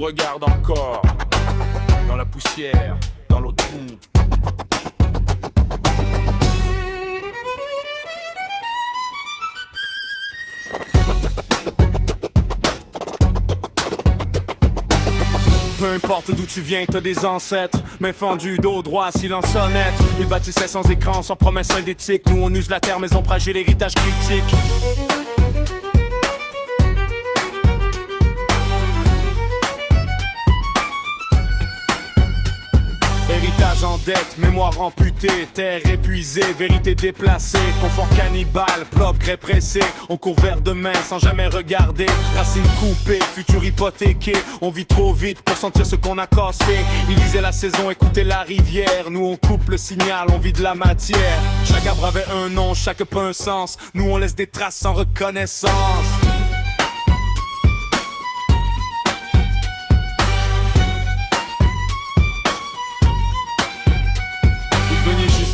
regarde encore. Dans la poussière, dans l'eau de fond. Peu importe d'où tu viens, t'as des ancêtres. Main fendue, dos droit, silence honnête. Ils bâtissaient sans écran, sans promesse synthétique. Nous on use la terre, maison fragile, l'héritage critique. Héritage en dette, mémoire amputée, terre épuisée, vérité déplacée, confort cannibale, plop grès pressé, on court vers demain sans jamais regarder, racines coupées, futur hypothéqué, on vit trop vite pour sentir ce qu'on a cassé, il lisait la saison, écoutez la rivière, nous on coupe le signal, on vit de la matière, chaque arbre avait un nom, chaque pas un sens, nous on laisse des traces sans reconnaissance.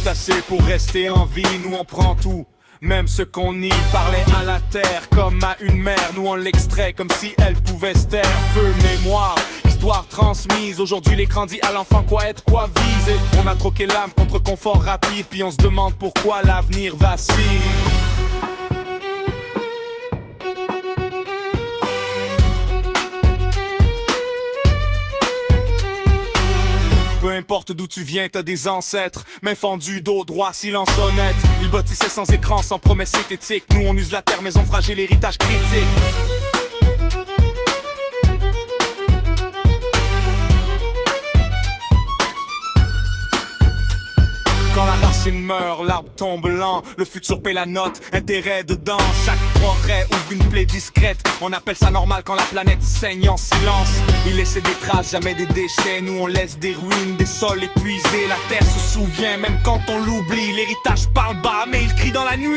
Assez pour rester en vie, nous on prend tout. Même ce qu'on nie parlait à la terre comme à une mère. Nous on l'extrait comme si elle pouvait se taire. Feu, mémoire, histoire transmise. Aujourd'hui l'écran dit à l'enfant quoi être, quoi viser. On a troqué l'âme contre confort rapide. Puis on se demande pourquoi l'avenir vacille. Peu importe d'où tu viens, t'as des ancêtres. Main fendue, dos droit, silence honnête. Ils bâtissaient sans écran, sans promesse synthétique. Nous on use la terre, maison fragile, héritage critique. Quand la racine meurt, l'arbre tombe lent. Le futur paie la note, intérêt dedans. Chaque progrès ouvre une plaie discrète. On appelle ça normal quand la planète saigne en silence. Il laissait des traces, jamais des déchets. Nous on laisse des ruines, des sols épuisés. La terre se souvient même quand on l'oublie. L'héritage parle bas mais il crie dans la nuit.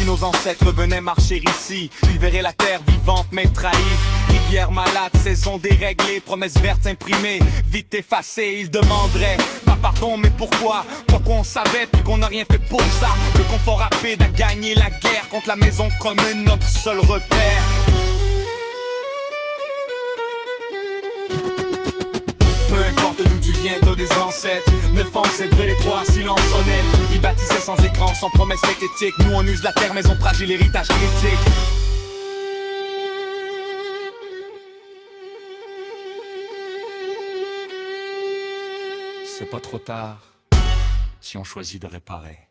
Nos ancêtres venaient marcher ici, ils verraient la terre vivante mais trahie. Rivière malade, saison déréglée, promesses vertes imprimées, vite effacées. Ils demanderaient, bah pardon mais pourquoi? Quoi qu'on savait puis qu'on n'a rien fait pour ça. Le confort rapide a gagné la guerre contre la maison commune, notre seul repère. Peu importe d'où tu viens, t'as des ancêtres. 9 ans, c'est vrai, les trois, silence honnête. Ils bâtissaient sans écran, sans promesse synthétique. Nous on use la terre, maison fragile, héritage critique. C'est pas trop tard si on choisit de réparer.